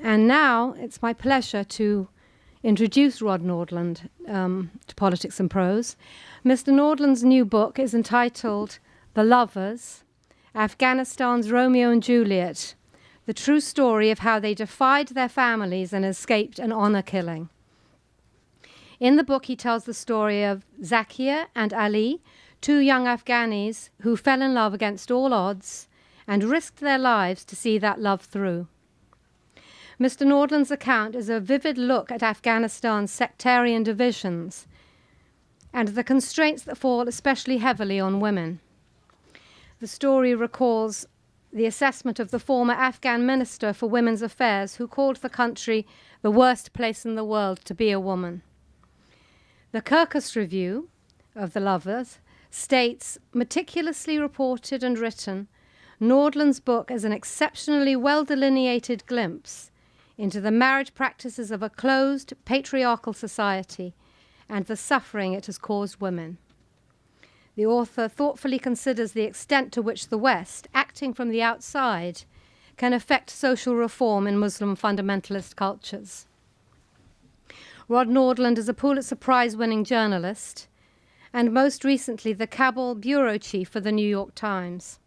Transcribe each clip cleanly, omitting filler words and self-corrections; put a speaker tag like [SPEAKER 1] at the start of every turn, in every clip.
[SPEAKER 1] And now it's my pleasure to introduce Rod Nordland to Politics and Prose. Mr. Nordland's new book is entitled The Lovers, Afghanistan's Romeo and Juliet, the true story of how they defied their families and escaped an honor killing. In the book, he tells the story of Zakia and Ali, two young Afghanis who fell in love against all odds and risked their lives to see that love through. Mr. Nordland's account is a vivid look at Afghanistan's sectarian divisions and the constraints that fall especially heavily on women. The story recalls the assessment of the former Afghan Minister for Women's Affairs, who called the country the worst place in the world to be a woman. The Kirkus Review of The Lovers states, meticulously reported and written, Nordland's book is an exceptionally well-delineated glimpse into the marriage practices of a closed, patriarchal society and the suffering it has caused women. The author thoughtfully considers the extent to which the West, acting from the outside, can affect social reform in Muslim fundamentalist cultures. Rod Nordland is a Pulitzer Prize-winning journalist and most recently the Kabul bureau chief for the New York Times.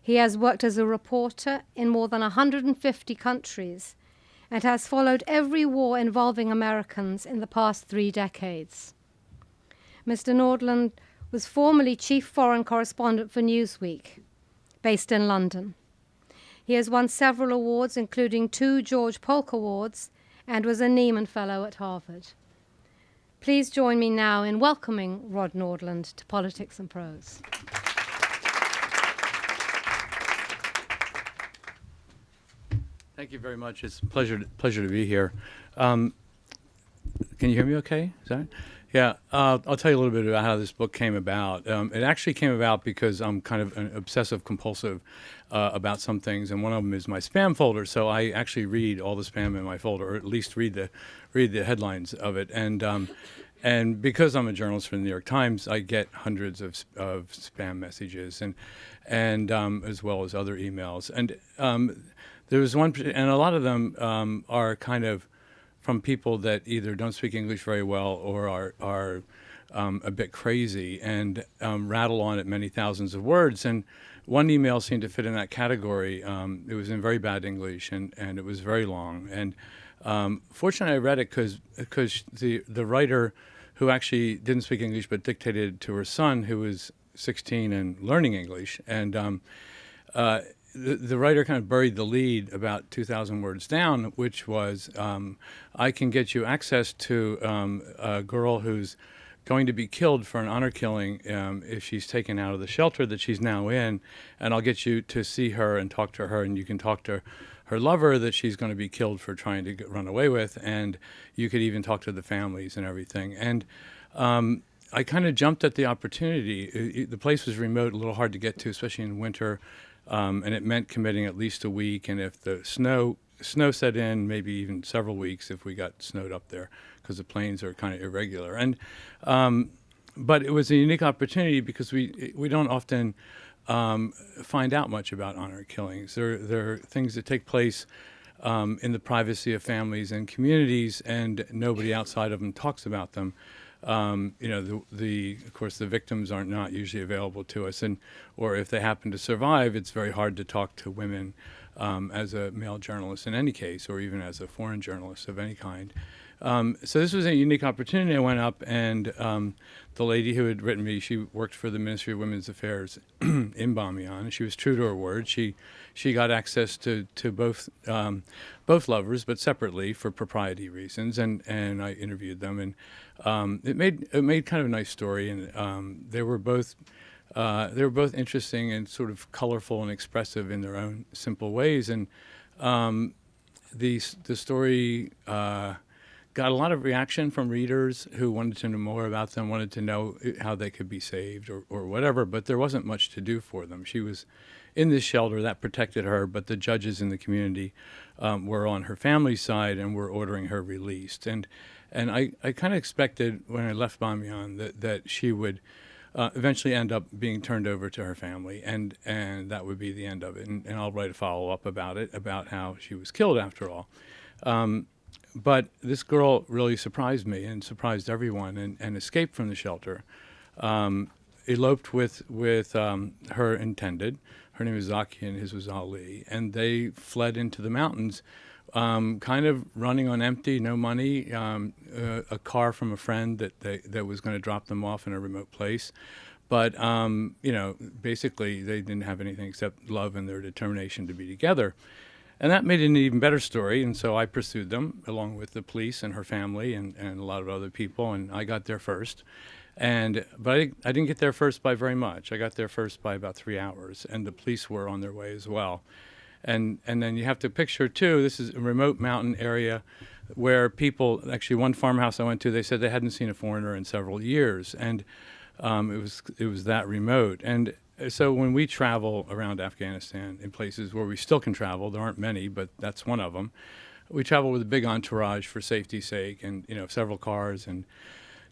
[SPEAKER 1] He has worked as a reporter in more than 150 countries and has followed every war involving Americans in the past 3 decades. Mr. Nordland was formerly chief foreign correspondent for Newsweek, based in London. He has won several awards, including 2 George Polk Awards, and was a Nieman Fellow at Harvard. Please join me now in welcoming Rod Nordland to Politics and Prose.
[SPEAKER 2] Thank you very much. It's a pleasure to be here. Can you hear me okay? Is that right? Yeah, I'll tell you a little bit about how this book came about. It actually came about because I'm kind of an obsessive compulsive about some things, and one of them is my spam folder. So I actually read all the spam in my folder, or at least read the headlines of it. And because I'm a journalist for the New York Times, I get hundreds of spam messages, and as well as other emails. And there was one, and a lot of them are kind of from people that either don't speak English very well or are a bit crazy and rattle on at many thousands of words. And one email seemed to fit in that category. It was in very bad English, and it was very long. And fortunately, I read it because the writer, who actually didn't speak English but dictated to her son, who was 16 and learning English, and the writer kind of buried the lead about 2,000 words down, which was, I can get you access to a girl who's going to be killed for an honor killing if she's taken out of the shelter that she's now in, and I'll get you to see her and talk to her, and you can talk to her lover that she's going to be killed for trying to run away with, and you could even talk to the families and everything. And I kind of jumped at the opportunity. The place was remote, a little hard to get to, especially in winter. And it meant committing at least a week, and if the snow set in, maybe even several weeks if we got snowed up there, because the planes are kind of irregular. And but it was a unique opportunity because we don't often find out much about honor killings. There are things that take place in the privacy of families and communities, and nobody outside of them talks about them. Of course, the victims are not usually available to us, or if they happen to survive, it's very hard to talk to women as a male journalist in any case, or even as a foreign journalist of any kind. So this was a unique opportunity. I went up, and the lady who had written me, she worked for the Ministry of Women's Affairs in Bamiyan, and she was true to her word. She got access to both lovers, but separately for propriety reasons, and I interviewed them, and it made kind of a nice story, and they were both interesting and sort of colorful and expressive in their own simple ways, and the story got a lot of reaction from readers who wanted to know more about them, wanted to know how they could be saved or whatever, but there wasn't much to do for them. She was in this shelter that protected her, but the judges in the community were on her family's side and were ordering her released. And I kind of expected when I left Bamiyan that she would eventually end up being turned over to her family, and that would be the end of it. And I'll write a follow-up about it, about how she was killed after all. But this girl really surprised me and surprised everyone, and escaped from the shelter. Eloped with her intended. Her name was Zakia and his was Ali, and they fled into the mountains, kind of running on empty, no money, a car from a friend that was going to drop them off in a remote place. But, basically they didn't have anything except love and their determination to be together. And that made it an even better story, and so I pursued them along with the police and her family and a lot of other people, and I got there first. But I didn't get there first by very much. I got there first by about 3 hours, and the police were on their way as well. And then you have to picture, too, this is a remote mountain area where people, actually one farmhouse I went to, they said they hadn't seen a foreigner in several years, and it was that remote. And so when we travel around Afghanistan in places where we still can travel, there aren't many, but that's one of them, we travel with a big entourage for safety's sake, and several cars and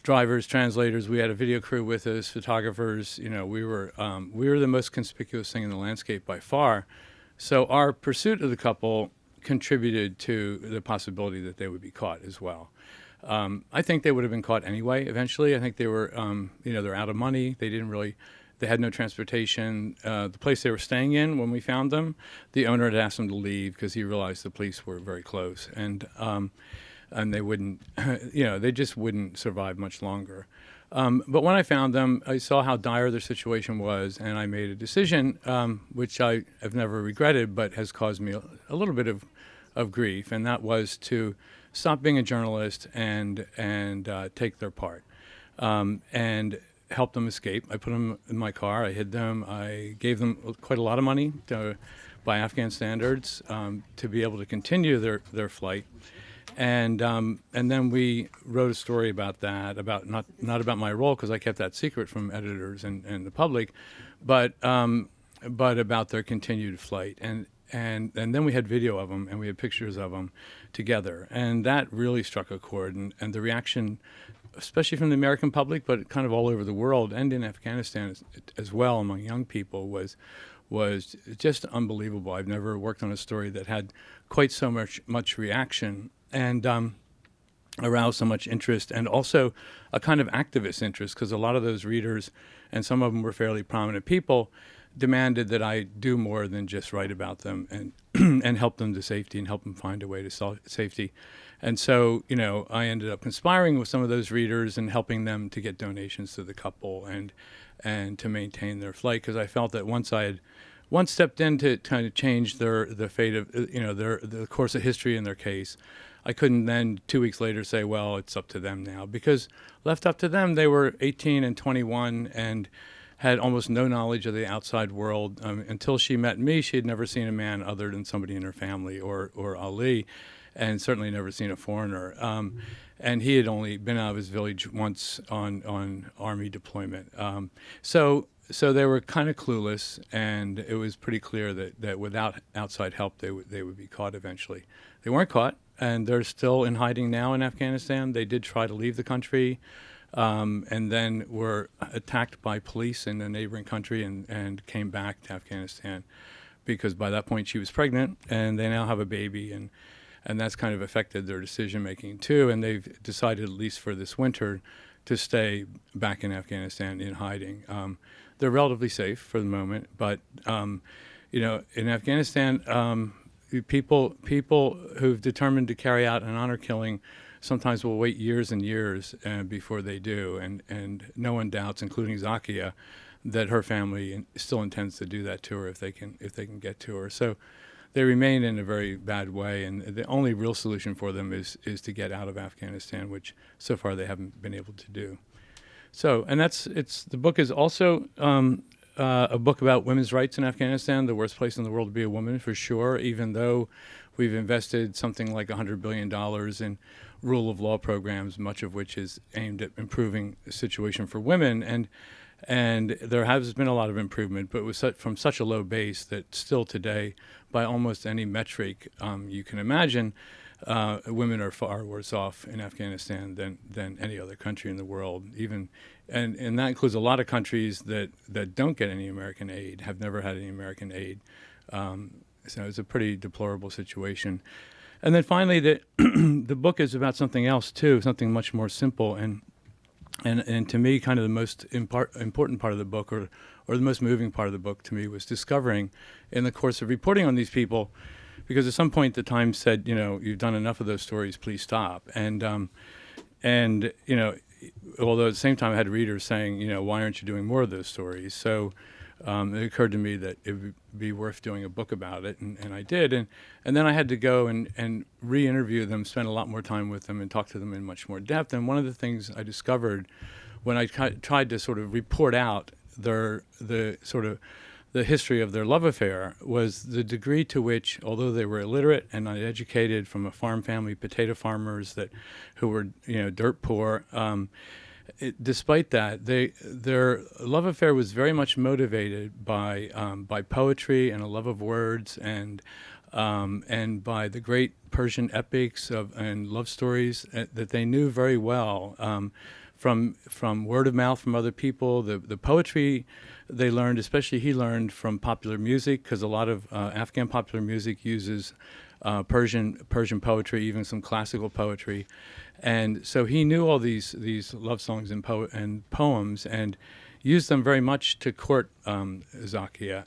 [SPEAKER 2] drivers, translators. We had a video crew with us, photographers. We were the most conspicuous thing in the landscape by far. So our pursuit of the couple contributed to the possibility that they would be caught as well. I think they would have been caught anyway. Eventually, I think they were, they're out of money. They had no transportation. The place they were staying in when we found them, the owner had asked them to leave because he realized the police were very close, and they wouldn't, they just wouldn't survive much longer. But when I found them, I saw how dire their situation was, and I made a decision, which I have never regretted, but has caused me a little bit of grief, and that was to stop being a journalist and take their part, and help them escape. I put them in my car. I hid them. I gave them quite a lot of money by Afghan standards to be able to continue their flight. And then we wrote a story about that, about not about my role, because I kept that secret from editors and the public, but about their continued flight. And then we had video of them, and we had pictures of them together, and that really struck a chord. And the reaction, especially from the American public, but kind of all over the world and in Afghanistan as well among young people, was just unbelievable. I've never worked on a story that had quite so much reaction and aroused so much interest, and also a kind of activist interest, because a lot of those readers, and some of them were fairly prominent people, demanded that I do more than just write about them and and help them to safety and help them find a way to safety. And so, I ended up conspiring with some of those readers and helping them to get donations to the couple and to maintain their flight, because I felt that once I had stepped in to kind of change the fate of the course of history in their case, I couldn't then 2 weeks later say, well, it's up to them now, because left up to them, they were 18 and 21 and had almost no knowledge of the outside world. Until she met me, she had never seen a man other than somebody in her family or Ali, and certainly never seen a foreigner. And he had only been out of his village once on army deployment. So they were kind of clueless, and it was pretty clear that without outside help, they would be caught eventually. They weren't caught, and they're still in hiding now in Afghanistan. They did try to leave the country, and then were attacked by police in a neighboring country and came back to Afghanistan, because by that point she was pregnant, and they now have a baby, and that's kind of affected their decision-making too, and they've decided, at least for this winter, to stay back in Afghanistan in hiding. They're relatively safe for the moment, but in Afghanistan, people who've determined to carry out an honor killing sometimes will wait years and years before they do, and no one doubts, including Zakia, that her family still intends to do that to her if they can get to her. So they remain in a very bad way, and the only real solution for them is to get out of Afghanistan, which so far they haven't been able to do. So, and the book is also a book about women's rights in Afghanistan, the worst place in the world to be a woman, for sure, even though we've invested something like $100 billion in rule of law programs, much of which is aimed at improving the situation for women. And there has been a lot of improvement, but it was from such a low base that still today, by almost any metric you can imagine, women are far worse off in Afghanistan than any other country in the world. And that includes a lot of countries that don't get any American aid, have never had any American aid. So it's a pretty deplorable situation. And then finally, the book is about something else too, something much more simple and to me, kind of the most important part of the book, or the most moving part of the book to me, was discovering in the course of reporting on these people, because at some point the Times said, you've done enough of those stories, please stop. And although at the same time I had readers saying, why aren't you doing more of those stories? So it occurred to me that it would be worth doing a book about it, and I did. And then I had to go and re-interview them, spend a lot more time with them, and talk to them in much more depth. And one of the things I discovered when I tried to sort of report out the history of their love affair was the degree to which, although they were illiterate and uneducated, from a farm family, potato farmers who were dirt poor, despite that, their love affair was very much motivated by poetry and a love of words, and by the great Persian epics and love stories that they knew very well, from word of mouth from other people. The poetry they learned, especially he learned from popular music, because a lot of Afghan popular music uses Persian poetry, even some classical poetry. And so he knew all these love songs and poems, and used them very much to court Zakia,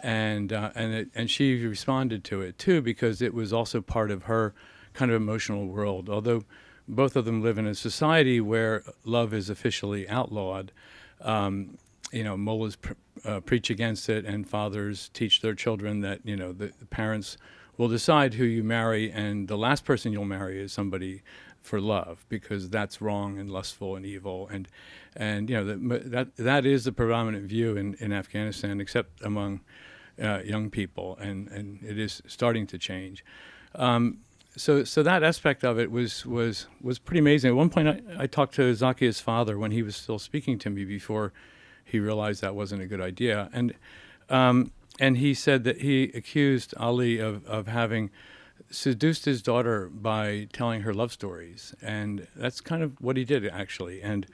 [SPEAKER 2] and she responded to it too, because it was also part of her kind of emotional world. Although both of them live in a society where love is officially outlawed, mullahs preach against it, and fathers teach their children that the parents will decide who you marry, and the last person you'll marry is somebody for love, because that's wrong and lustful and evil, and that is the predominant view in Afghanistan, except among young people, and it is starting to change. So that aspect of it was pretty amazing. At one point, I talked to Zakia's father when he was still speaking to me, before he realized that wasn't a good idea, and he said that he accused Ali of having seduced his daughter by telling her love stories, and that's kind of what he did, actually. And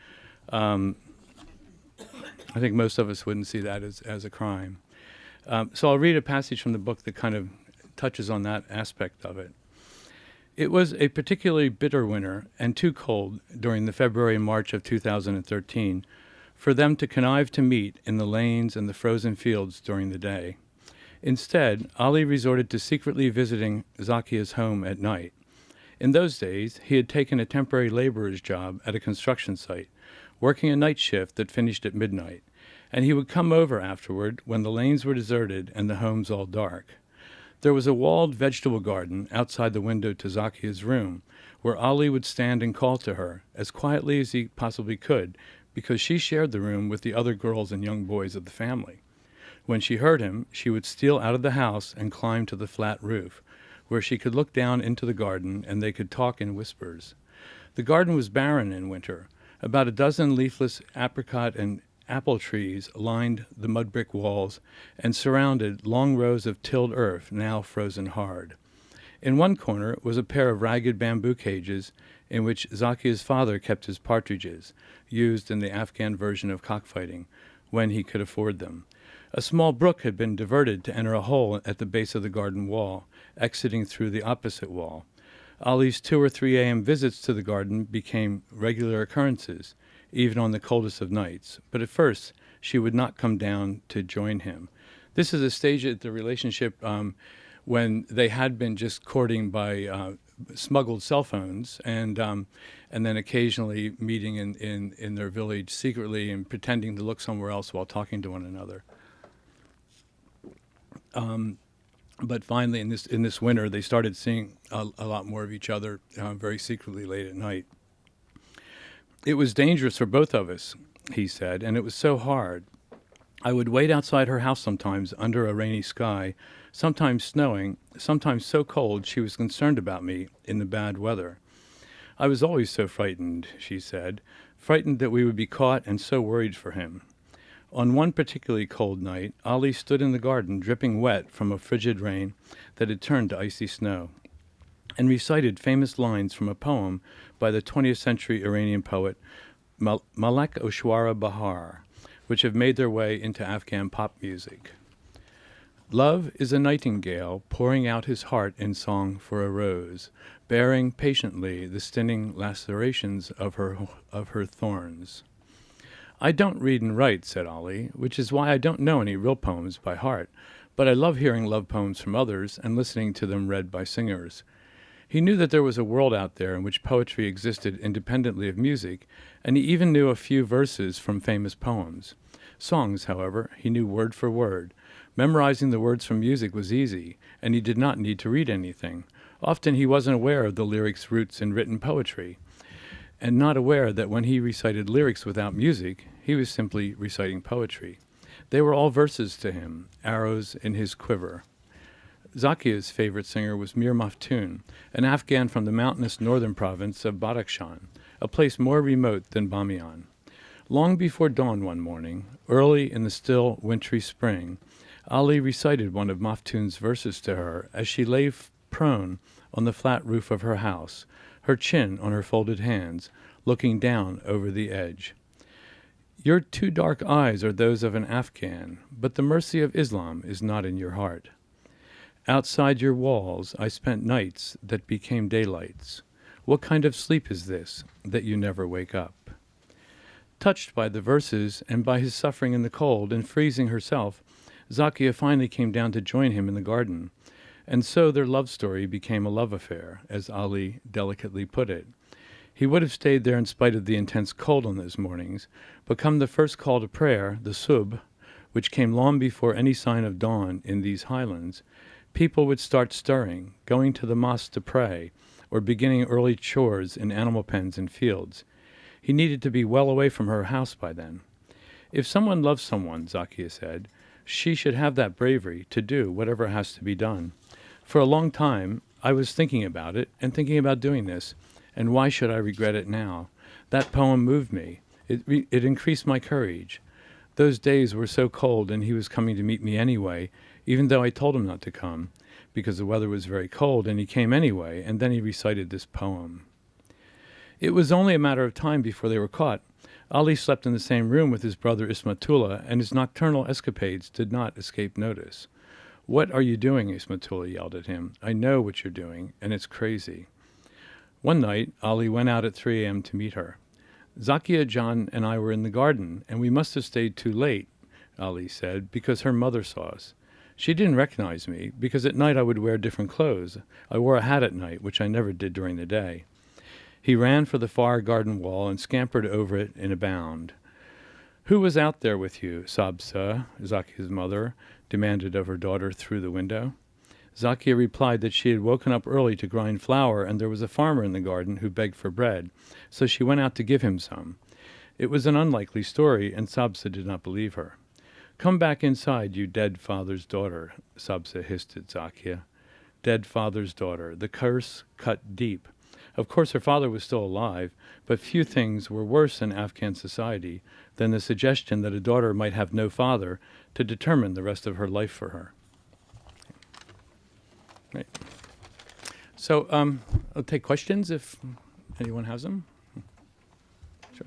[SPEAKER 2] I think most of us wouldn't see that as a crime. So I'll read a passage from the book that kind of touches on that aspect of it. It was a particularly bitter winter and too cold during the February and March of 2013 for them to connive to meet in the lanes and the frozen fields during the day. Instead, Ali resorted to secretly visiting Zakia's home at night. In those days, he had taken a temporary laborer's job at a construction site, working a night shift that finished at midnight, and he would come over afterward when the lanes were deserted and the homes all dark. There was a walled vegetable garden outside the window to Zakia's room, where Ali would stand and call to her, as quietly as he possibly could, because she shared the room with the other girls and young boys of the family. When she heard him, she would steal out of the house and climb to the flat roof, where she could look down into the garden and they could talk in whispers. The garden was barren in winter. About a dozen leafless apricot and apple trees lined the mud brick walls and surrounded long rows of tilled earth, now frozen hard. In one corner was a pair of ragged bamboo cages in which Zakia's father kept his partridges, used in the Afghan version of cockfighting, when he could afford them. A small brook had been diverted to enter a hole at the base of the garden wall, exiting through the opposite wall. Ali's 2 or 3 a.m. visits to the garden became regular occurrences, even on the coldest of nights. But at first, she would not come down to join him. This is a stage at the relationship when they had been just courting by smuggled cell phones, and then occasionally meeting in their village secretly and pretending to look somewhere else while talking to one another. But finally, in this winter, they started seeing a lot more of each other very secretly late at night. It was dangerous for both of us, he said, and it was so hard. I would wait outside her house sometimes under a rainy sky, sometimes snowing, sometimes so cold she was concerned about me in the bad weather. I was always so frightened, she said, frightened that we would be caught and so worried for him. On one particularly cold night, Ali stood in the garden dripping wet from a frigid rain that had turned to icy snow. and recited famous lines from a poem by the 20th century Iranian poet Malek Oshwara Bahar, which have made their way into Afghan pop music. Love is a nightingale pouring out his heart in song for a rose, bearing patiently the stinging lacerations of her thorns. I don't read and write, said Ali, which is why I don't know any real poems by heart, but I love hearing love poems from others and listening to them read by singers. He knew that there was a world out there in which poetry existed independently of music, and he even knew a few verses from famous poems. Songs, however, he knew word for word. Memorizing the words from music was easy, and he did not need to read anything. Often he wasn't aware of the lyrics' roots in written poetry, and not aware that when he recited lyrics without music, he was simply reciting poetry. They were all verses to him, arrows in his quiver. Zakia's favorite singer was Mir Maftoon, an Afghan from the mountainous northern province of Badakhshan, a place more remote than Bamiyan. Long before dawn one morning, early in the still wintry spring, Ali recited one of Maftoon's verses to her as she lay prone on the flat roof of her house, her chin on her folded hands, looking down over the edge. Your two dark eyes are those of an Afghan, but the mercy of Islam is not in your heart. Outside your walls I spent nights that became daylights. What kind of sleep is this, that you never wake up? Touched by the verses and by his suffering in the cold and freezing herself, Zakia finally came down to join him in the garden, and so their love story became a love affair, as Ali delicately put it. He would have stayed there in spite of the intense cold on those mornings, but come the first call to prayer, the subh, which came long before any sign of dawn in these highlands, people would start stirring, going to the mosque to pray, or beginning early chores in animal pens and fields. He needed to be well away from her house by then. If someone loves someone, Zakia said, she should have that bravery to do whatever has to be done. For a long time, I was thinking about it and thinking about doing this, and why should I regret it now? That poem moved me. It increased my courage. Those days were so cold, and he was coming to meet me anyway, even though I told him not to come, because the weather was very cold, and he came anyway, and then he recited this poem. It was only a matter of time before they were caught. Ali slept in the same room with his brother Ismatullah, and his nocturnal escapades did not escape notice. What are you doing? Ismatullah yelled at him. I know what you're doing, and it's crazy. One night, Ali went out at 3 a.m. to meet her. Zakia, John, and I were in the garden, and we must have stayed too late, Ali said, because her mother saw us. She didn't recognize me, because at night I would wear different clothes. I wore a hat at night, which I never did during the day. He ran for the far garden wall and scampered over it in a bound. Who was out there with you, Sabsa, Zakia's mother, demanded of her daughter through the window. Zakia replied that she had woken up early to grind flour, and there was a farmer in the garden who begged for bread, so she went out to give him some. It was an unlikely story, and Sabsa did not believe her. Come back inside, you dead father's daughter, Sabsa hissed at Zakia. Dead father's daughter, the curse cut deep. Of course, her father was still alive, but few things were worse in Afghan society than the suggestion that a daughter might have no father to determine the rest of her life for her. Right. So I'll take questions if anyone has them. Sure.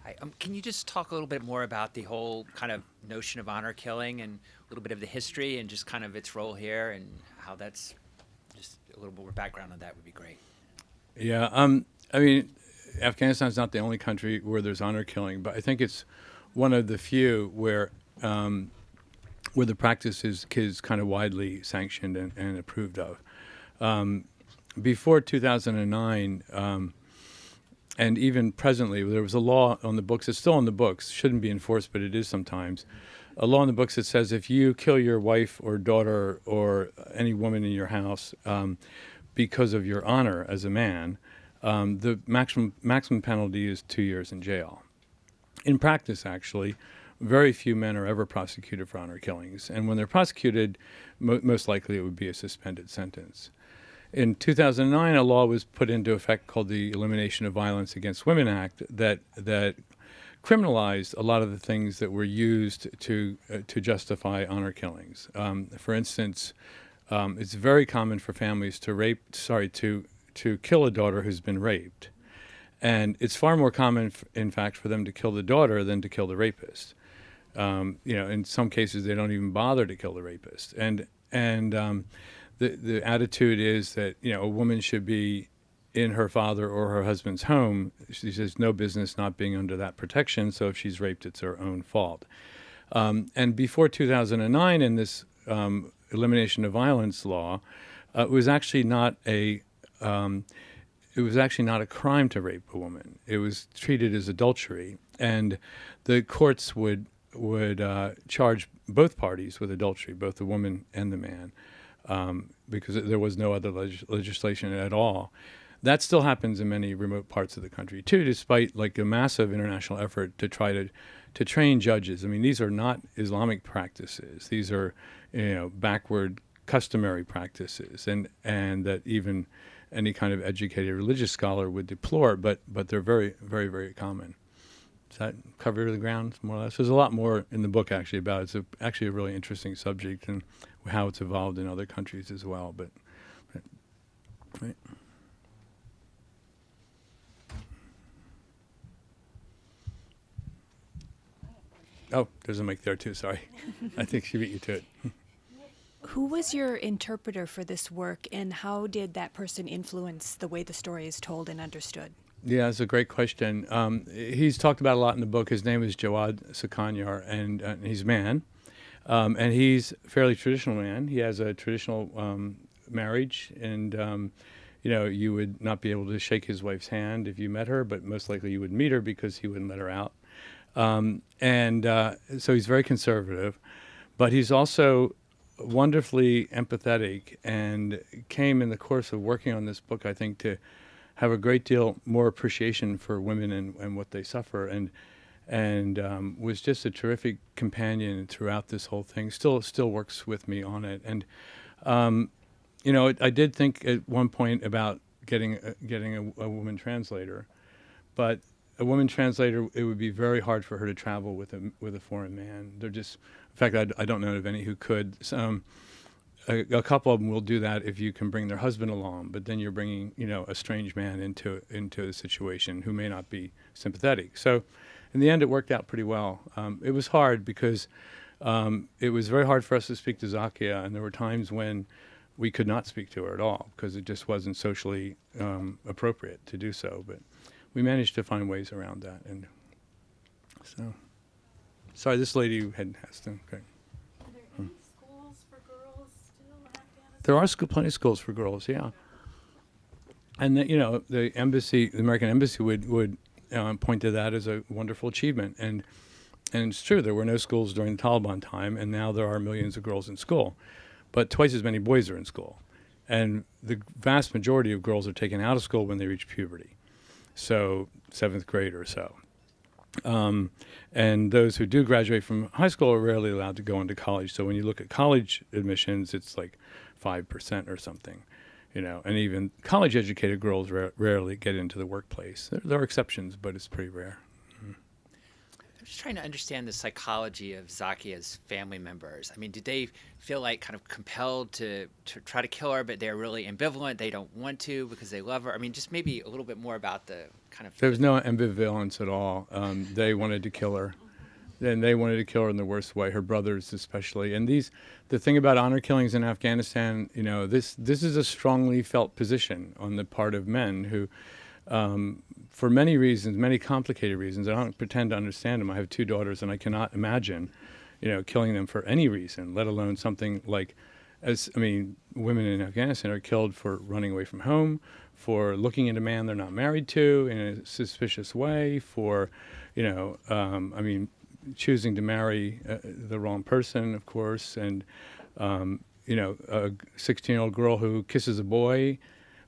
[SPEAKER 3] Hi, can you just talk a little bit more about the whole kind of notion of honor killing and a little bit of the history and just kind of its role here and how that's just a little more background on that would be great.
[SPEAKER 2] Yeah, I mean, Afghanistan's not the only country where there's honor killing, but I think it's one of the few where the practice is kind of widely sanctioned and approved of. Before 2009, and even presently, there was a law on the books. It's still on the books. Shouldn't be enforced, but it is sometimes. A law in the books that says if you kill your wife or daughter or any woman in your house because of your honor as a man, the maximum penalty is 2 years in jail. In practice, actually, very few men are ever prosecuted for honor killings. And when they're prosecuted, most likely it would be a suspended sentence. In 2009, a law was put into effect called the Elimination of Violence Against Women Act that criminalized a lot of the things that were used to justify honor killings. For instance, it's very common for families to kill a daughter who's been raped, and it's far more common, in fact, for them to kill the daughter than to kill the rapist. In some cases, they don't even bother to kill the rapist, and the attitude is that a woman should be in her father or her husband's home. She has no business not being under that protection, so if she's raped, it's her own fault. And before 2009, in this elimination of violence law, it was actually not a crime to rape a woman. It was treated as adultery, and the courts would charge both parties with adultery, both the woman and the man, because there was no other legislation at all. That still happens in many remote parts of the country too, despite like a massive international effort to try to train judges. I mean, these are not Islamic practices; these are backward customary practices, and that even any kind of educated religious scholar would deplore. But they're very, very, very common. Does that cover the ground more or less? There's a lot more in the book actually about it. It's actually a really interesting subject and how it's evolved in other countries as well. But right. Oh, there's a mic there too, sorry. I think she beat you to it.
[SPEAKER 4] Who was your interpreter for this work, and how did that person influence the way the story is told and understood?
[SPEAKER 2] Yeah, that's a great question. He's talked about a lot in the book. His name is Jawad Sakanyar, and he's a man. And he's a fairly traditional man. He has a traditional marriage, and you would not be able to shake his wife's hand if you met her, but most likely you would meet her because he wouldn't let her out. So he's very conservative, but he's also wonderfully empathetic, and came in the course of working on this book, I think, to have a great deal more appreciation for women and what they suffer, and was just a terrific companion throughout this whole thing. Still works with me on it, and I did think at one point about getting a woman translator, but a woman translator, it would be very hard for her to travel with a foreign man. They're just, in fact, I don't know of any who could. A couple of them will do that if you can bring their husband along, but then you're bringing a strange man into a situation who may not be sympathetic. So, in the end, it worked out pretty well. It was hard because it was very hard for us to speak to Zakia, and there were times when we could not speak to her at all because it just wasn't socially appropriate to do so. But we managed to find ways around that, and so. Sorry, this lady has to. Okay.
[SPEAKER 5] Are there any schools for girls still in Afghanistan?
[SPEAKER 2] There are plenty of schools for girls, yeah. And the embassy, the American embassy, would point to that as a wonderful achievement, and it's true. There were no schools during the Taliban time, and now there are millions of girls in school, but twice as many boys are in school, and the vast majority of girls are taken out of school when they reach puberty. So 7th grade or so. And those who do graduate from high school are rarely allowed to go into college. So when you look at college admissions, it's like 5% or something, and even college-educated girls rarely get into the workplace. There are exceptions, but it's pretty rare.
[SPEAKER 3] I'm just trying to understand the psychology of Zakia's family members. I mean, did they feel like kind of compelled to try to kill her, but they're really ambivalent? They don't want to because they love her? I mean, just maybe a little bit more about the kind of...
[SPEAKER 2] There was no ambivalence at all. They wanted to kill her. And they wanted to kill her in the worst way, her brothers especially. And the thing about honor killings in Afghanistan, this is a strongly felt position on the part of men who... for many reasons, many complicated reasons. I don't pretend to understand them. I have 2 daughters, and I cannot imagine, killing them for any reason, let alone something like, women in Afghanistan are killed for running away from home, for looking at a man they're not married to in a suspicious way, for, choosing to marry the wrong person, of course, and, a 16-year-old girl who kisses a boy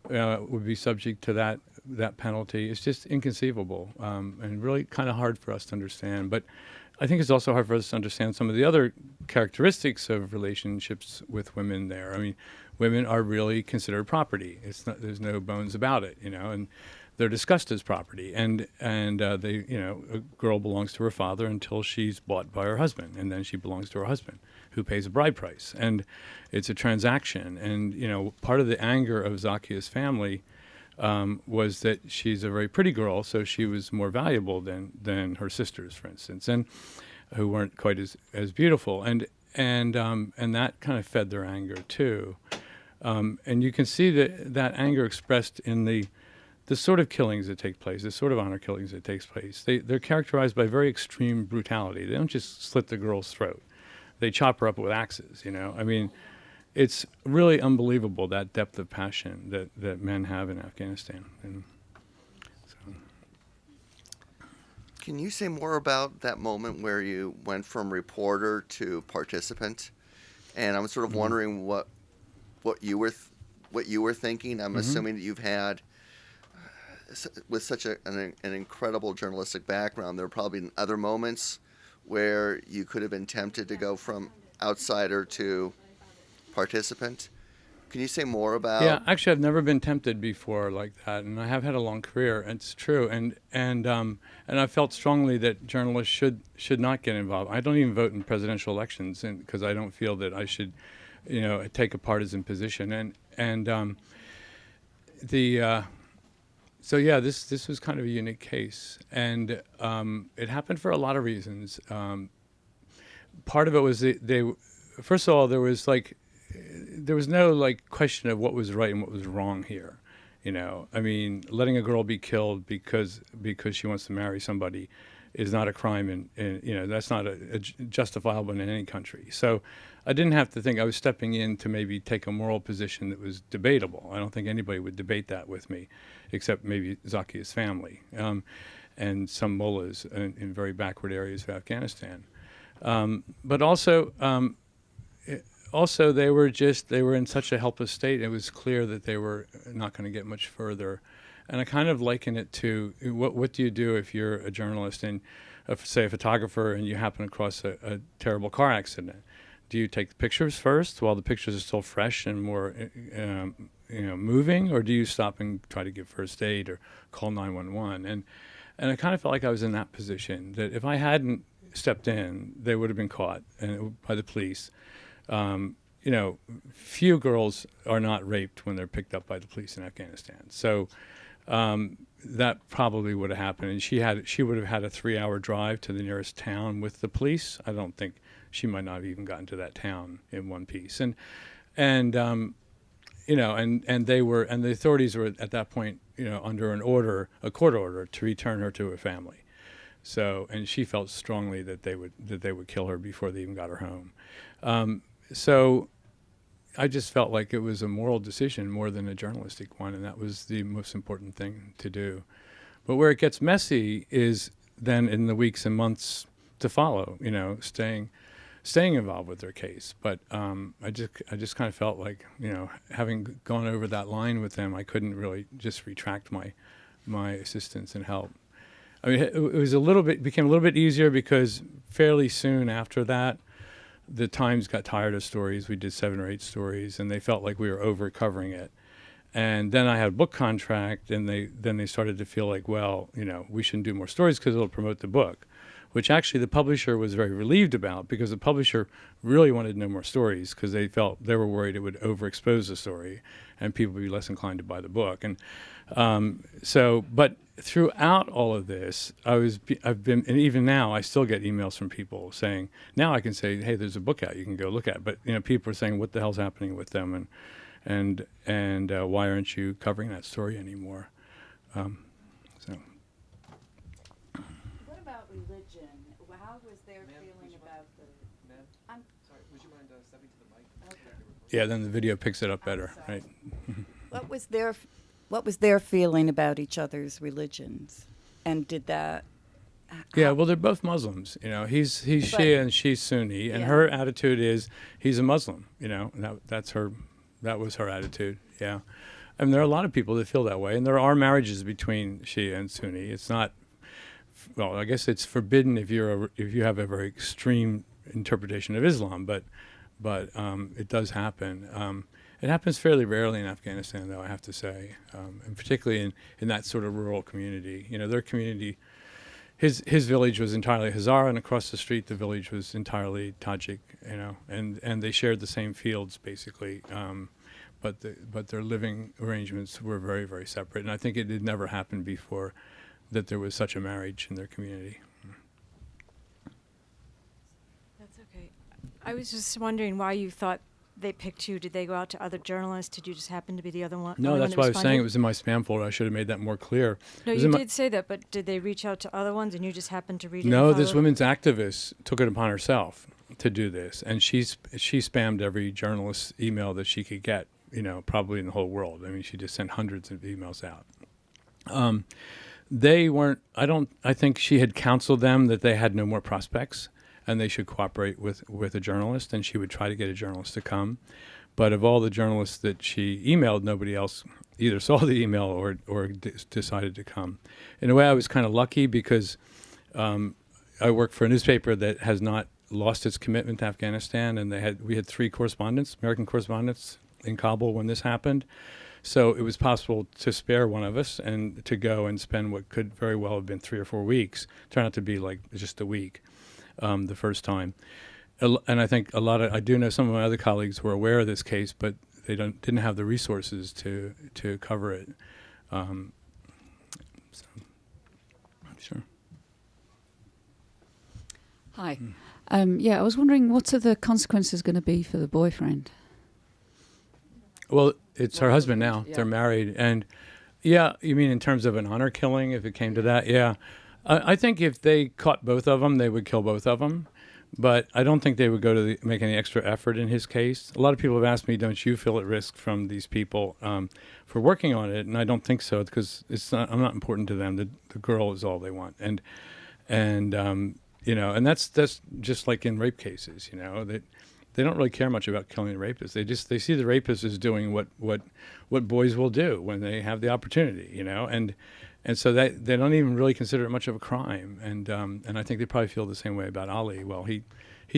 [SPEAKER 2] would be subject to that penalty. It's just inconceivable, and really kind of hard for us to understand. But I think it's also hard for us to understand some of the other characteristics of relationships with women there. I mean, women are really considered property. There's no bones about it, and they're discussed as property, and they, you know, a girl belongs to her father until she's bought by her husband, and then she belongs to her husband, who pays a bride price, and it's a transaction. And you know, part of the anger of Zakia's family was that she's a very pretty girl, so she was more valuable than her sisters, for instance, and who weren't quite as beautiful, and that kind of fed their anger too. And you can see that anger expressed in the sort of killings that take place, the sort of honor killings that takes place. They're characterized by very extreme brutality. They don't just slit the girl's throat. They chop her up with axes, you know. I mean, it's really unbelievable, that depth of passion that men have in Afghanistan. And so.
[SPEAKER 6] Can you say more about that moment where you went from reporter to participant? And I'm sort of wondering what you were thinking. I'm assuming that you've had, with such an incredible journalistic background, there are probably other moments where you could have been tempted to go from outsider to participant. Can you say more about?
[SPEAKER 2] Yeah, actually, I've never been tempted before like that, and I have had a long career, and it's true. And I felt strongly that journalists should not get involved. I don't even vote in presidential elections, because I don't feel that I should, you know, take a partisan position. So yeah, this was kind of a unique case, and it happened for a lot of reasons. Part of it was they first of all, there was no like question of what was right and what was wrong here. You know, I mean, letting a girl be killed because she wants to marry somebody is not a crime, and you know, that's not a justifiable in any country. So I didn't have to think I was stepping in to maybe take a moral position that was debatable. I don't think anybody would debate that with me, except maybe Zakia's family and some mullahs in very backward areas of Afghanistan. But also they were in such a helpless state. It was clear that they were not going to get much further. And I kind of liken it to what do you do if you're a journalist and, say, a photographer, and you happen across a terrible car accident? Do you take the pictures first while the pictures are still fresh and more moving, or do you stop and try to give first aid or call 911? And I kind of felt like I was in that position, that if I hadn't stepped in, they would have been caught by the police. You know, few girls are not raped when they're picked up by the police in Afghanistan. So that probably would have happened. And she would have had a 3-hour drive to the nearest town with the police. I don't think she might not have even gotten to that town in one piece. And you know, and the authorities were at that point, you know, under a court order to return her to her family. So, and she felt strongly that they would kill her before they even got her home. So I just felt like it was a moral decision more than a journalistic one, and that was the most important thing to do. But where it gets messy is then in the weeks and months to follow, you know, staying involved with their case. But I just kind of felt like, you know, having gone over that line with them, I couldn't really just retract my assistance and help. I mean, it was became a little bit easier because fairly soon after that, the Times got tired of stories. We did 7 or 8 stories, and they felt like we were over covering it. And then I had a book contract, and then they started to feel like, well, you know, we shouldn't do more stories because it'll promote the book, which actually the publisher was very relieved about, because the publisher really wanted no more stories because they were worried it would overexpose the story and people would be less inclined to buy the book. And but throughout all of this, I've been, and even now I still get emails from people saying, now I can say, hey, there's a book out, you can go look at it. But you know, people are saying, what the hell's happening with them, and why aren't you covering that story anymore?
[SPEAKER 7] What about religion? How was their feeling about the?
[SPEAKER 8] Ma'am, sorry, would you mind stepping to the mic?
[SPEAKER 7] Okay.
[SPEAKER 2] Yeah, then the video picks it up better, right?
[SPEAKER 7] What was their feeling about each other's religions, and did that?
[SPEAKER 2] Yeah, well, they're both Muslims. You know, he's Shia and she's Sunni, and her attitude is he's a Muslim. You know, and that was her attitude. Yeah, I mean, there are a lot of people that feel that way, and there are marriages between Shia and Sunni. It's not, well, I guess it's forbidden if you have a very extreme interpretation of Islam, but it does happen. It happens fairly rarely in Afghanistan, though, I have to say, and particularly in that sort of rural community. You know, their community, his village was entirely Hazara, and across the street the village was entirely Tajik. You know, and they shared the same fields basically, but their living arrangements were very, very separate. And I think it had never happened before that there was such a marriage in their community.
[SPEAKER 4] That's okay. I was just wondering why you thought they picked you. Did they go out to other journalists? Did you just happen to be the other one?
[SPEAKER 2] No,
[SPEAKER 4] only
[SPEAKER 2] that's
[SPEAKER 4] one
[SPEAKER 2] why I
[SPEAKER 4] that
[SPEAKER 2] was saying it
[SPEAKER 4] responded?
[SPEAKER 2] was in my spam folder. I should have made that more clear.
[SPEAKER 4] No,
[SPEAKER 2] It was
[SPEAKER 4] you
[SPEAKER 2] in my-
[SPEAKER 4] did say that, but did they reach out to other ones and you just happened to read it?
[SPEAKER 2] No,
[SPEAKER 4] and
[SPEAKER 2] this
[SPEAKER 4] follow it?
[SPEAKER 2] women's activist took it upon herself to do this, and she spammed every journalist's email that she could get. You know, probably in the whole world. I mean, she just sent hundreds of emails out. They weren't. I think she had counseled them that they had no more prospects, and they should cooperate with a journalist, and she would try to get a journalist to come. But of all the journalists that she emailed, nobody else either saw the email or decided to come. In a way, I was kind of lucky because I work for a newspaper that has not lost its commitment to Afghanistan, and we had 3 correspondents, American correspondents, in Kabul when this happened. So it was possible to spare one of us and to go and spend what could very well have been 3 or 4 weeks. Turned out to be like just a week the first time. And I think I do know some of my other colleagues were aware of this case, but they didn't have the resources to cover it. Sure.
[SPEAKER 9] Hi. Yeah, I was wondering what are the consequences going to be for the boyfriend?
[SPEAKER 2] Well, it's her husband now.
[SPEAKER 9] Yeah.
[SPEAKER 2] They're married. And yeah, you mean in terms of an honor killing, if it came to that? Yeah. I think if they caught both of them, they would kill both of them. But I don't think they would make any extra effort in his case. A lot of people have asked me, don't you feel at risk from these people for working on it? And I don't think so, because I'm not important to them. The girl is all they want. And you know, and that's just like in rape cases, you know, that they don't really care much about killing the rapist. They see the rapist as doing what boys will do when they have the opportunity, you know, and so they don't even really consider it much of a crime. And I think they probably feel the same way about Ali. Well, he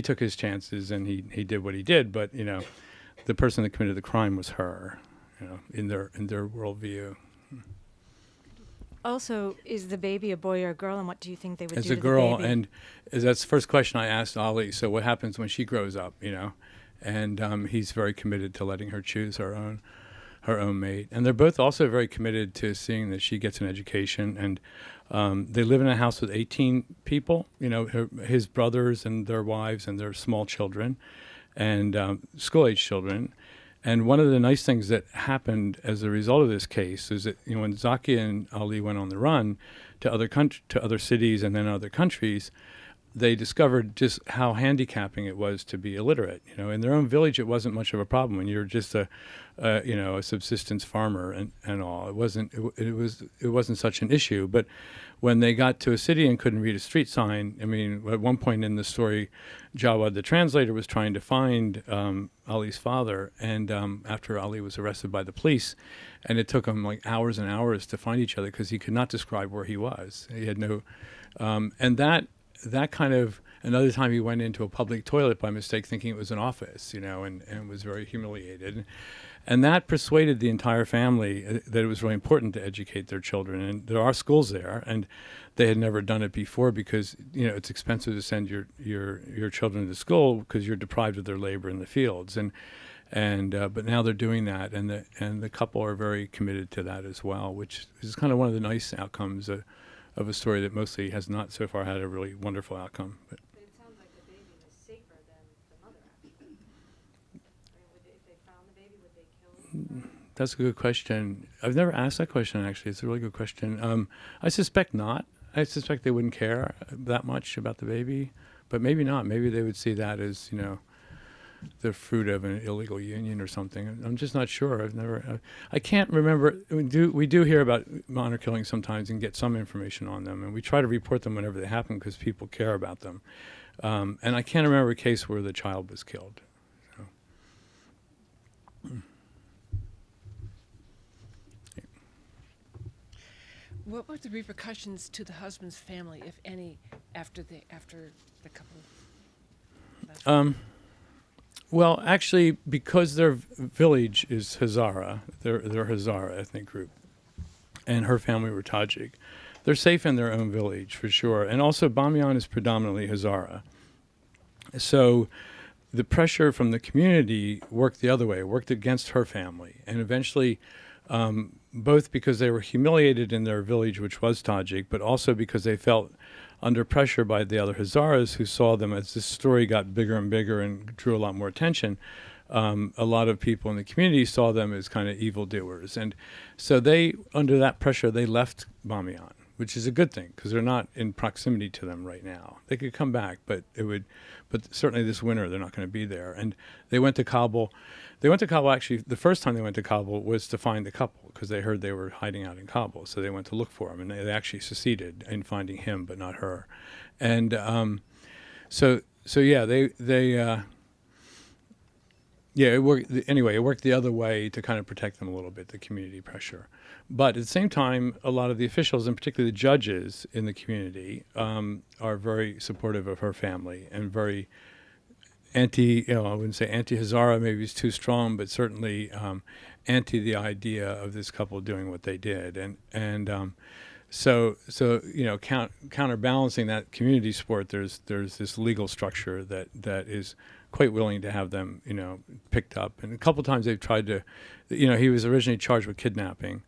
[SPEAKER 2] took his chances and he did what he did, but you know, the person that committed the crime was her, you know, in their worldview.
[SPEAKER 4] Also, is the baby a boy or a girl, and what do you think they would do
[SPEAKER 2] As
[SPEAKER 4] to
[SPEAKER 2] a girl,
[SPEAKER 4] the baby?
[SPEAKER 2] and that's the first question I asked Ali. So what happens when she grows up, you know? And he's very committed to letting her choose her own mate. And they're both also very committed to seeing that she gets an education. And they live in a house with 18 people, you know, his brothers and their wives and their small children, and school-age children. And one of the nice things that happened as a result of this case is that, you know, when Zakia and Ali went on the run to other cities and then other countries, they discovered just how handicapping it was to be illiterate. You know, in their own village, it wasn't much of a problem when you're just a subsistence farmer and all. It wasn't such an issue. But when they got to a city and couldn't read a street sign, I mean, at one point in the story, Jawad, the translator, was trying to find Ali's father, and after Ali was arrested by the police, and it took them like hours and hours to find each other because he could not describe where he was. He had no, and that kind of, another time he went into a public toilet by mistake thinking it was an office, you know, and was very humiliated. And that persuaded the entire family that it was really important to educate their children. And there are schools there, and they had never done it before because, you know, it's expensive to send your children to school because you're deprived of their labor in the fields. But now they're doing that, and the couple are very committed to that as well, which is kind of one of the nice outcomes of a story that mostly has not so far had a really wonderful outcome. But
[SPEAKER 5] It sounds like the baby was safer than the mother, actually. I mean, if they found the baby, would they kill?
[SPEAKER 2] that's a good question. I've never asked that question, actually. It's a really good question. I suspect not. I suspect they wouldn't care that much about the baby, but maybe not. Maybe they would see that as, you know, the fruit of an illegal union or something. I'm just not sure. I can't remember. We do hear about honor killings sometimes and get some information on them, and we try to report them whenever they happen because people care about them. And I can't remember a case where the child was killed. So.
[SPEAKER 10] What were the repercussions to the husband's family, if any, after the couple left?
[SPEAKER 2] Well, actually, because their village is Hazara, they're Hazara ethnic group, and her family were Tajik, they're safe in their own village for sure. And also, Bamiyan is predominantly Hazara. So the pressure from the community worked the other way, worked against her family. And eventually, both because they were humiliated in their village, which was Tajik, but also because they felt under pressure by the other Hazaras who saw them as this story got bigger and bigger and drew a lot more attention. A lot of people in the community saw them as kind of evildoers. And so they, under that pressure, they left Bamiyan, which is a good thing because they're not in proximity to them right now. They could come back, but certainly this winter they're not going to be there. And they went to Kabul. They went to Kabul, actually, the first time they went to Kabul was to find the couple because they heard they were hiding out in Kabul. So they went to look for him, and they actually succeeded in finding him, but not her. And so yeah, it worked. Anyway, it worked the other way to kind of protect them a little bit, the community pressure. But at the same time, a lot of the officials, and particularly the judges in the community, are very supportive of her family and very I wouldn't say anti-Hazara, maybe it's too strong, but certainly anti the idea of this couple doing what they did. So counterbalancing that community support, there's this legal structure that is quite willing to have them, picked up. And a couple times they've tried to, he was originally charged with kidnapping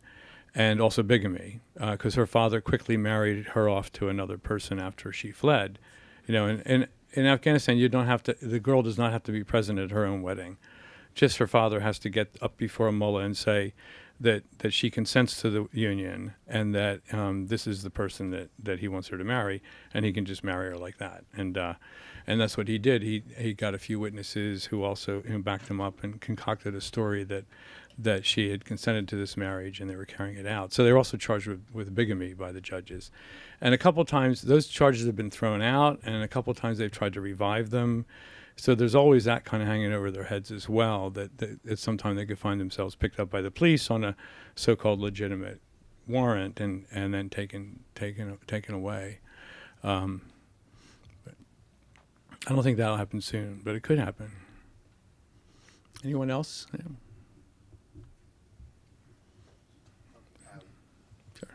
[SPEAKER 2] and also bigamy, because her father quickly married her off to another person after she fled. And in Afghanistan, the girl does not have to be present at her own wedding. Just her father has to get up before a mullah and say that she consents to the union and that this is the person that he wants her to marry, and he can just marry her like that. And that's what he did. He got a few witnesses who also backed him up and concocted a story that she had consented to this marriage and they were carrying it out. So they were also charged with bigamy by the judges. And a couple times those charges have been thrown out, and a couple times they've tried to revive them. So there's always that kind of hanging over their heads as well, that sometimes they could find themselves picked up by the police on a so-called legitimate warrant and then taken away. But I don't think that'll happen soon, but it could happen. Anyone else? Yeah. Sure.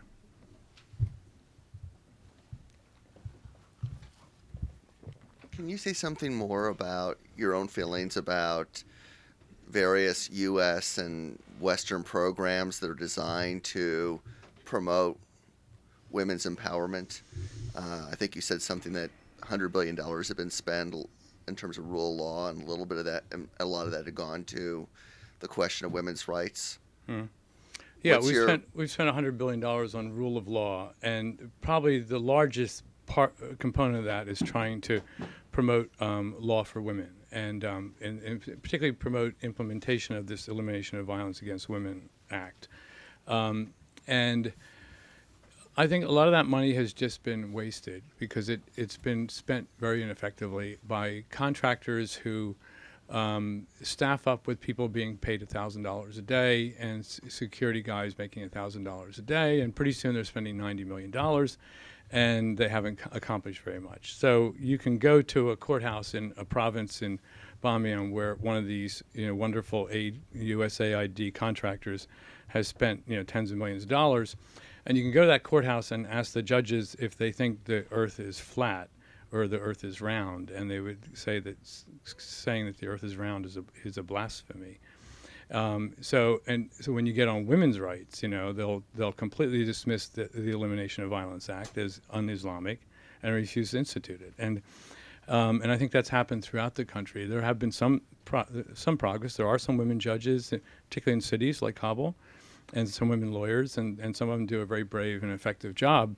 [SPEAKER 6] Can you say something more about your own feelings about various U.S. and Western programs that are designed to promote women's empowerment? I think you said something that $100 billion have been spent in terms of rule of law, and a little bit of that, and a lot of that had gone to the question of women's rights.
[SPEAKER 2] Yeah, we've spent $100 billion on rule of law, and probably the largest component of that is trying to promote law for women, and particularly promote implementation of this Elimination of Violence Against Women Act. And I think a lot of that money has just been wasted because it's been spent very ineffectively by contractors who staff up with people being paid $1,000 a day and security guys making $1,000 a day, and pretty soon they're spending $90 million, and they haven't accomplished very much. So you can go to a courthouse in a province in Bamiyan where one of these wonderful USAID contractors has spent tens of millions of dollars, and you can go to that courthouse and ask the judges if they think the earth is flat or the earth is round, and they would say that saying that the earth is round is a blasphemy. So when you get on women's rights, they'll completely dismiss the Elimination of Violence Act as un-Islamic and refuse to institute it. And I think that's happened throughout the country. There have been some progress. There are some women judges, particularly in cities like Kabul, and some women lawyers, and some of them do a very brave and effective job.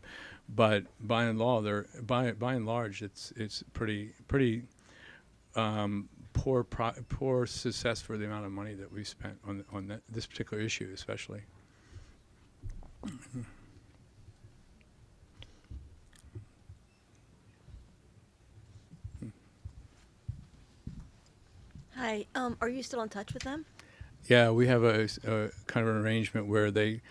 [SPEAKER 2] But by and large, it's pretty poor success for the amount of money that we spent on this particular issue, especially.
[SPEAKER 11] Hi. Are you still in touch with them?
[SPEAKER 2] Yeah, we have a kind of an arrangement where they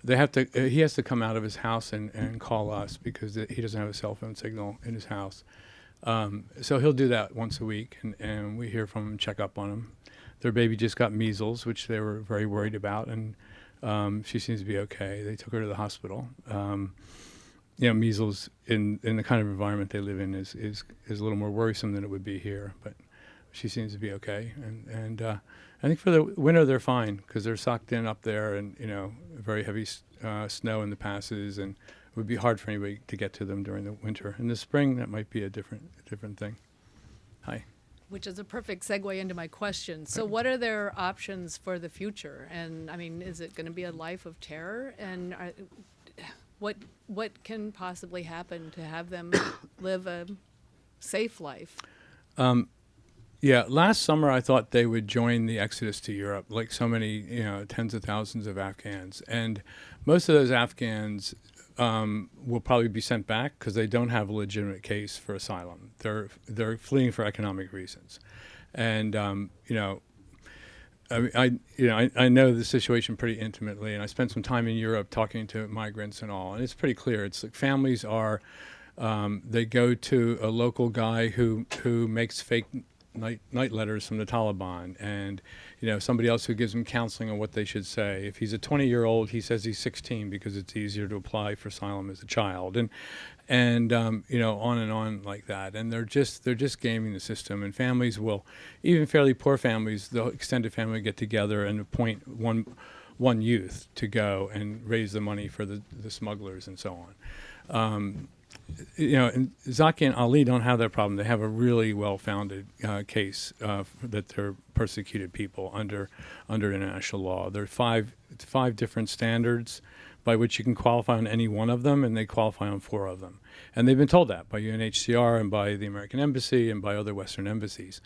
[SPEAKER 2] have to. He has to come out of his house and call us because he doesn't have a cell phone signal in his house. So he'll do that once a week, and we hear from him, check up on him. Their baby just got measles, which they were very worried about, and she seems to be okay. They took her to the hospital. Measles in the kind of environment they live in is a little more worrisome than it would be here, but she seems to be okay. And I think for the winter they're fine because they're socked in up there, and very heavy snow in the passes, and it would be hard for anybody to get to them during the winter. In the spring, that might be a different thing. Hi.
[SPEAKER 10] Which is a perfect segue into my question. So what are their options for the future? And I mean, is it going to be a life of terror? And what can possibly happen to have them live a safe life?
[SPEAKER 2] Last summer I thought they would join the exodus to Europe, like so many, tens of thousands of Afghans. And most of those Afghans will probably be sent back because they don't have a legitimate case for asylum. They're fleeing for economic reasons. And, I know the situation pretty intimately, and I spent some time in Europe talking to migrants and all, and it's pretty clear. It's like families are, they go to a local guy who makes fake night letters from the Taliban, and somebody else who gives them counseling on what they should say. If he's a 20-year-old, he says he's 16 because it's easier to apply for asylum as a child, and on and on like that. And they're just gaming the system. And families will, even fairly poor families, the extended family get together and appoint one youth to go and raise the money for the smugglers and so on. And Zakia and Ali don't have that problem. They have a really well-founded case that they're persecuted people under international law. There are five different standards by which you can qualify on any one of them, and they qualify on 4 of them. And they've been told that by UNHCR and by the American Embassy and by other Western embassies.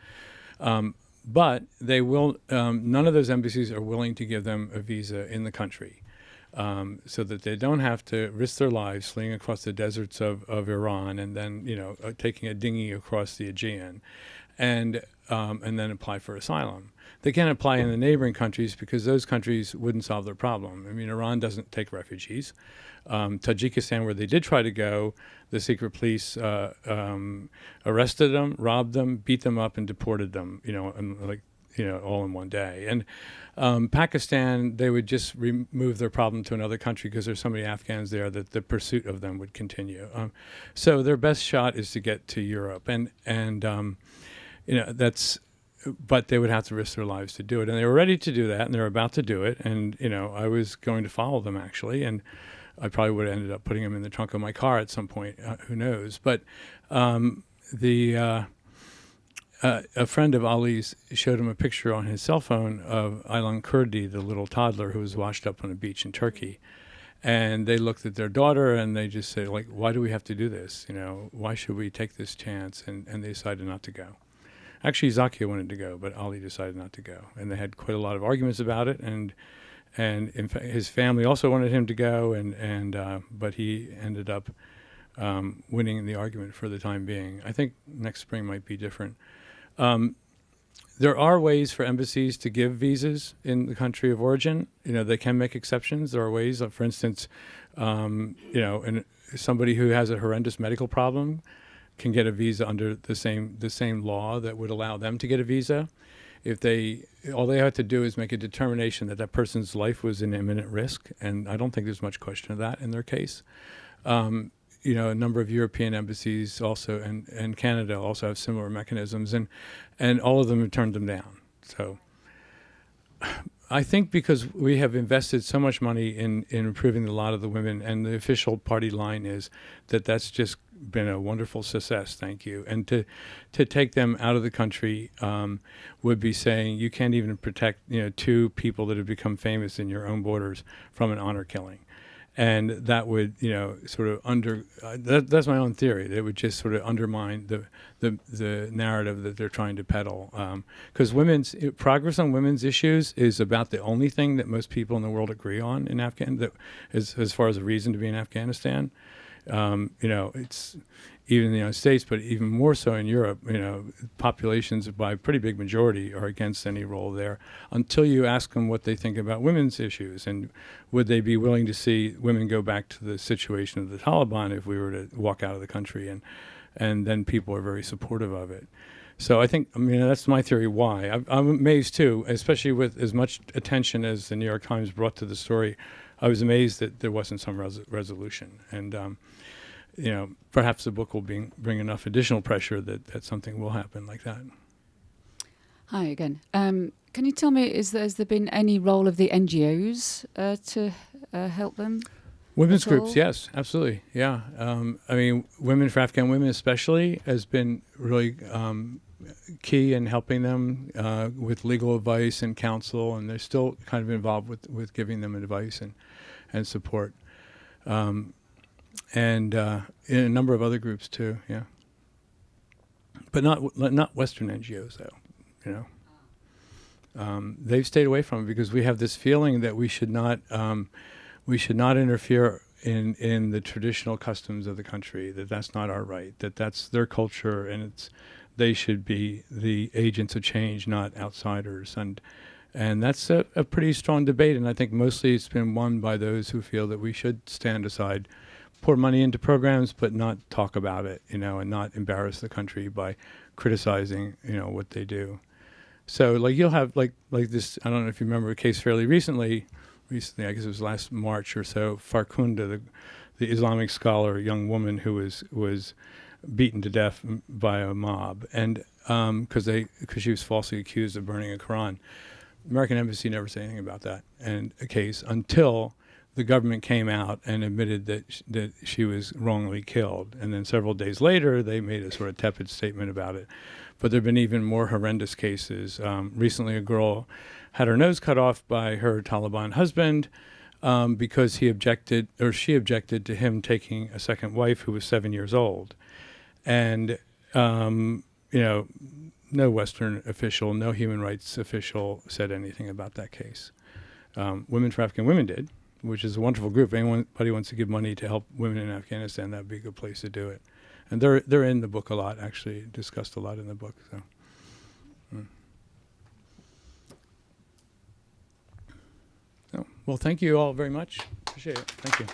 [SPEAKER 2] But they will. None of those embassies are willing to give them a visa in the country. So that they don't have to risk their lives fleeing across the deserts of Iran and then, taking a dinghy across the Aegean and then apply for asylum. They can't apply in the neighboring countries because those countries wouldn't solve their problem. I mean, Iran doesn't take refugees. Tajikistan, where they did try to go, the secret police arrested them, robbed them, beat them up, and deported them, all in one day. And Pakistan, they would just remove their problem to another country because there's so many Afghans there that the pursuit of them would continue. So their best shot is to get to Europe, and but they would have to risk their lives to do it. And they were ready to do that, and they were about to do it. And I was going to follow them actually, and I probably would have ended up putting them in the trunk of my car at some point. Who knows? But a friend of Ali's showed him a picture on his cell phone of Aylan Kurdi, the little toddler who was washed up on a beach in Turkey. And they looked at their daughter and they just said, why do we have to do this? Why should we take this chance? And they decided not to go. Actually, Zakia wanted to go, but Ali decided not to go. And they had quite a lot of arguments about it. And in fact, his family also wanted him to go, but he ended up winning the argument for the time being. I think next spring might be different. There are ways for embassies to give visas in the country of origin. They can make exceptions. There are ways, for instance, somebody who has a horrendous medical problem can get a visa under the same law that would allow them to get a visa. All they have to do is make a determination that person's life was in imminent risk, and I don't think there's much question of that in their case. A number of European embassies also and Canada also have similar mechanisms, and all of them have turned them down. So I think because we have invested so much money in improving the lot of the women, and the official party line is that's just been a wonderful success, thank you. And to take them out of the country would be saying you can't even protect 2 people that have become famous in your own borders from an honor killing. And that would, sort of that's my own theory. It would just sort of undermine the narrative that they're trying to peddle. Because progress on women's issues is about the only thing that most people in the world agree on in as far as a reason to be in Afghanistan. It's even in the United States, but even more so in Europe, populations by a pretty big majority are against any role there until you ask them what they think about women's issues and would they be willing to see women go back to the situation of the Taliban if we were to walk out of the country. and then people are very supportive of it. So I think, I mean, that's my theory why. I'm amazed too, especially with as much attention as the New York Times brought to the story. I was amazed that there wasn't some resolution. And, you know, perhaps the book will bring enough additional pressure that something will happen like that.
[SPEAKER 9] Hi again. Can you tell me, has there been any role of the NGOs to help them?
[SPEAKER 2] Women's
[SPEAKER 9] at all?
[SPEAKER 2] groups, yes, absolutely, yeah. I mean, Women for Afghan Women especially has been really key in helping them with legal advice and counsel, and they're still kind of involved with giving them advice and support. And in a number of other groups too, yeah. But not Western NGOs though, you know. They've stayed away from it because we have this feeling that we should not interfere in the traditional customs of the country, that's not our right, that's their culture, and they should be the agents of change, not outsiders. And that's a pretty strong debate, and I think mostly it's been won by those who feel that we should stand aside, pour money into programs, but not talk about it, you know, and not embarrass the country by criticizing, you know, what they do. So, like, you'll have, like this, I don't know if you remember a case fairly recently, I guess it was last March or so, Farkunda, the Islamic scholar, young woman who was beaten to death by a mob, and because she was falsely accused of burning a Quran. American Embassy never said anything about that and a case until the government came out and admitted that she was wrongly killed, and then several days later they made a sort of tepid statement about it. But there have been even more horrendous cases. Recently, a girl had her nose cut off by her Taliban husband because she objected to him taking a second wife who was 7 years old. And, you know, no Western official, no human rights official said anything about that case. Women for Afghan Women did, which is a wonderful group. If anybody wants to give money to help women in Afghanistan, that would be a good place to do it. And they're in the book a lot, actually, discussed a lot in the book. So. Well, thank you all very much. Appreciate it. Thank you.